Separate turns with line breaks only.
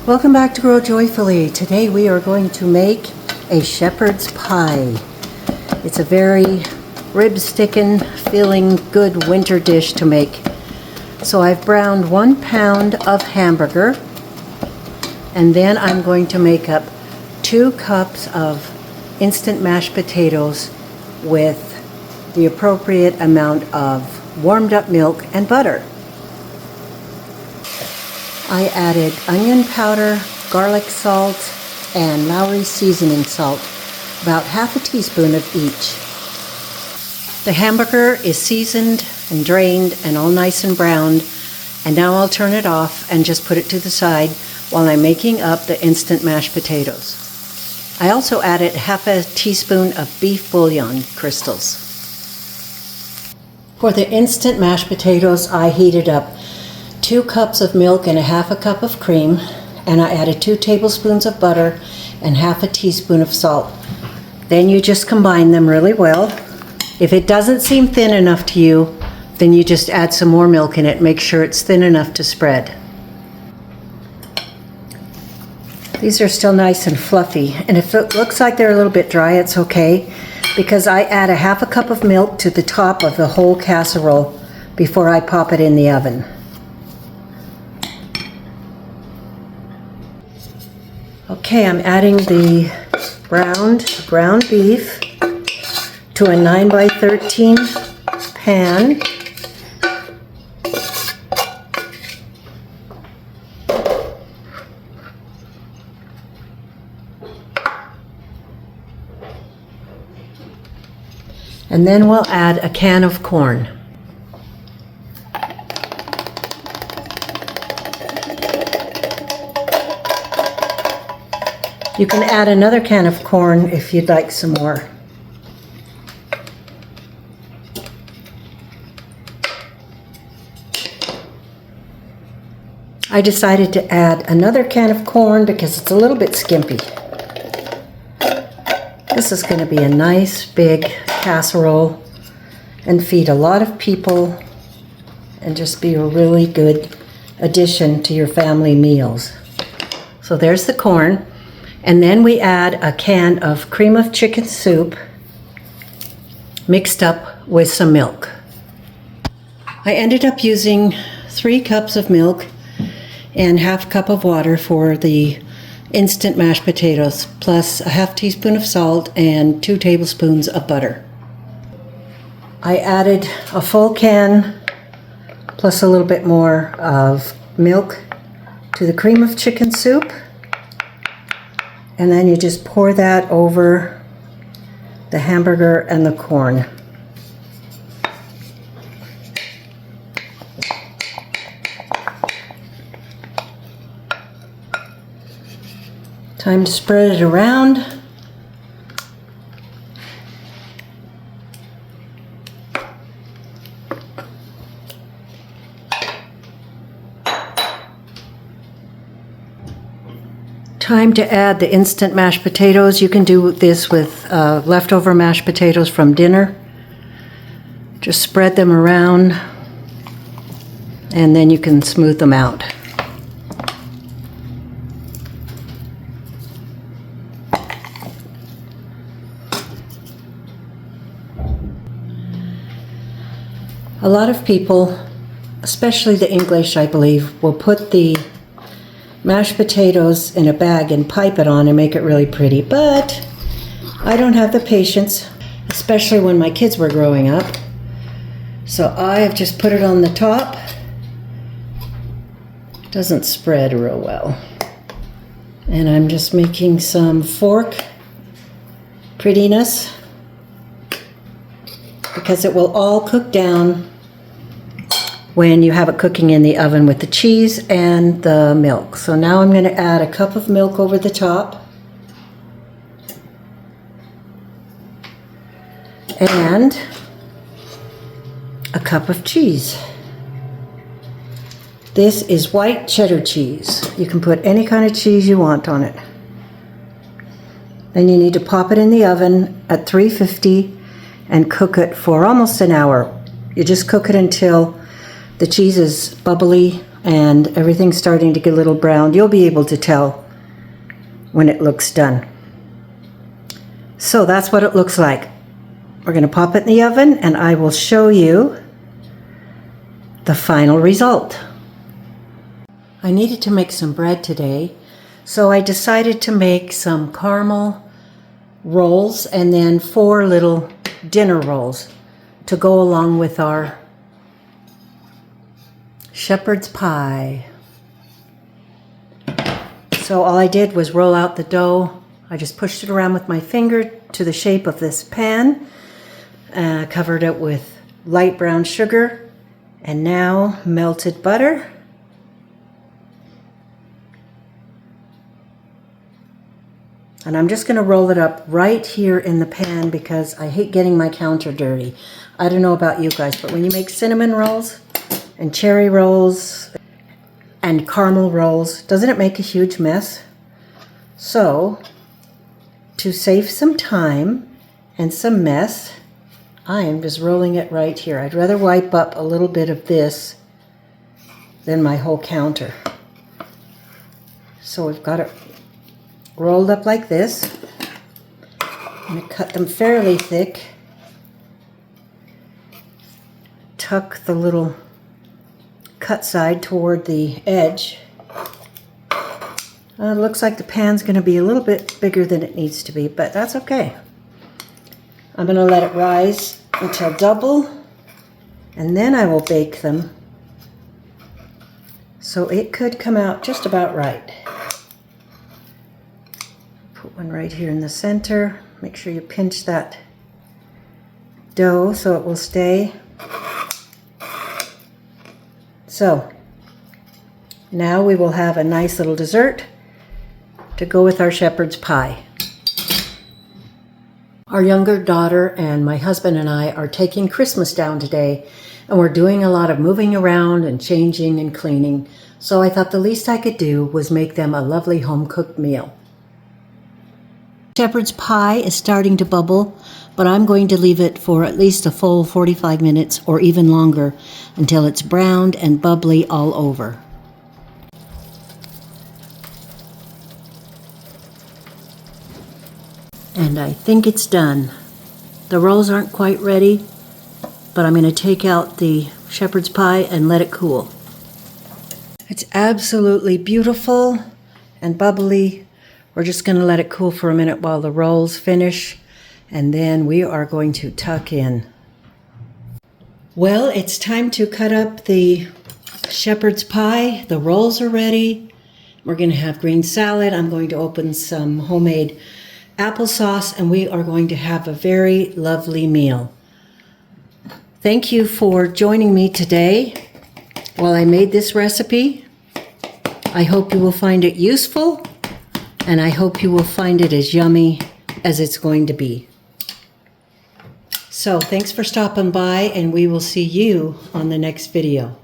Welcome back to Grow Joyfully. Today we are going to make a shepherd's pie. It's a very rib-sticking, feeling good winter dish to make. So I've browned 1 pound of hamburger, and then I'm going to make up 2 cups of instant mashed potatoes with the appropriate amount of warmed up milk and butter. I added onion powder, garlic salt, and Lowry seasoning salt, about half a teaspoon of each. The hamburger is seasoned and drained and all nice and browned, and now I'll turn it off and just put it to the side while I'm making up the instant mashed potatoes. I also added half a teaspoon of beef bouillon crystals. For the instant mashed potatoes, I heated up 2 cups of milk and a half a cup of cream, and I added 2 tablespoons of butter and half a teaspoon of salt. Then you just combine them really well. If it doesn't seem thin enough to you, then you just add some more milk in it. Make sure it's thin enough to spread. These are still nice and fluffy, and if it looks like they're a little bit dry, it's okay, because I add a half a cup of milk to the top of the whole casserole before I pop it in the oven. Okay, I'm adding the ground beef to a 9x13 pan. And then we'll add a can of corn. You can add another can of corn if you'd like some more. I decided to add another can of corn because it's a little bit skimpy. This is going to be a nice big casserole and feed a lot of people and just be a really good addition to your family meals. So there's the corn. And then we add a can of cream of chicken soup mixed up with some milk. I ended up using 3 cups of milk and half a cup of water for the instant mashed potatoes, plus a half teaspoon of salt and 2 tablespoons of butter. I added a full can plus a little bit more of milk to the cream of chicken soup. And then you just pour that over the hamburger and the corn. Time to spread it around. Time to add the instant mashed potatoes. You can do this with leftover mashed potatoes from dinner. Just spread them around and then you can smooth them out. A lot of people, especially the English, I believe, will put the mashed potatoes in a bag and pipe it on and make it really pretty, but I don't have the patience, especially when my kids were growing up. So I have just put it on the top. It doesn't spread real well. And I'm just making some fork prettiness because it will all cook down when you have it cooking in the oven with the cheese and the milk. So now I'm going to add a cup of milk over the top. And a cup of cheese. This is white cheddar cheese. You can put any kind of cheese you want on it. Then you need to pop it in the oven at 350 and cook it for almost an hour. You just cook it until the cheese is bubbly and everything's starting to get a little brown. You'll be able to tell when it looks done. So that's what it looks like. We're going to pop it in the oven and I will show you the final result. I needed to make some bread today, so I decided to make some caramel rolls and then 4 little dinner rolls to go along with our shepherd's pie. So all I did was roll out the dough. I just pushed it around with my finger to the shape of this pan, covered it with light brown sugar, and now melted butter. And I'm just going to roll it up right here in the pan because I hate getting my counter dirty. I don't know about you guys, but when you make cinnamon rolls and cherry rolls and caramel rolls, doesn't it make a huge mess? So, to save some time and some mess, I am just rolling it right here. I'd rather wipe up a little bit of this than my whole counter. So we've got it rolled up like this. I'm going to cut them fairly thick. Tuck the little cut side toward the edge. It looks like the pan's going to be a little bit bigger than it needs to be, but that's okay. I'm going to let it rise until double, and then I will bake them. So it could come out just about right. Put one right here in the center. Make sure you pinch that dough so it will stay. So now we will have a nice little dessert to go with our shepherd's pie. Our younger daughter and my husband and I are taking Christmas down today, and we're doing a lot of moving around and changing and cleaning. So I thought the least I could do was make them a lovely home-cooked meal. Shepherd's pie is starting to bubble, but I'm going to leave it for at least a full 45 minutes or even longer until it's browned and bubbly all over. And I think it's done. The rolls aren't quite ready, but I'm going to take out the shepherd's pie and let it cool. It's absolutely beautiful and bubbly. We're just going to let it cool for a minute while the rolls finish, and then we are going to tuck in. Well, it's time to cut up the shepherd's pie. The rolls are ready. We're going to have green salad. I'm going to open some homemade applesauce, and we are going to have a very lovely meal. Thank you for joining me today while I made this recipe. I hope you will find it useful, and I hope you will find it as yummy as it's going to be. So thanks for stopping by, and we will see you on the next video.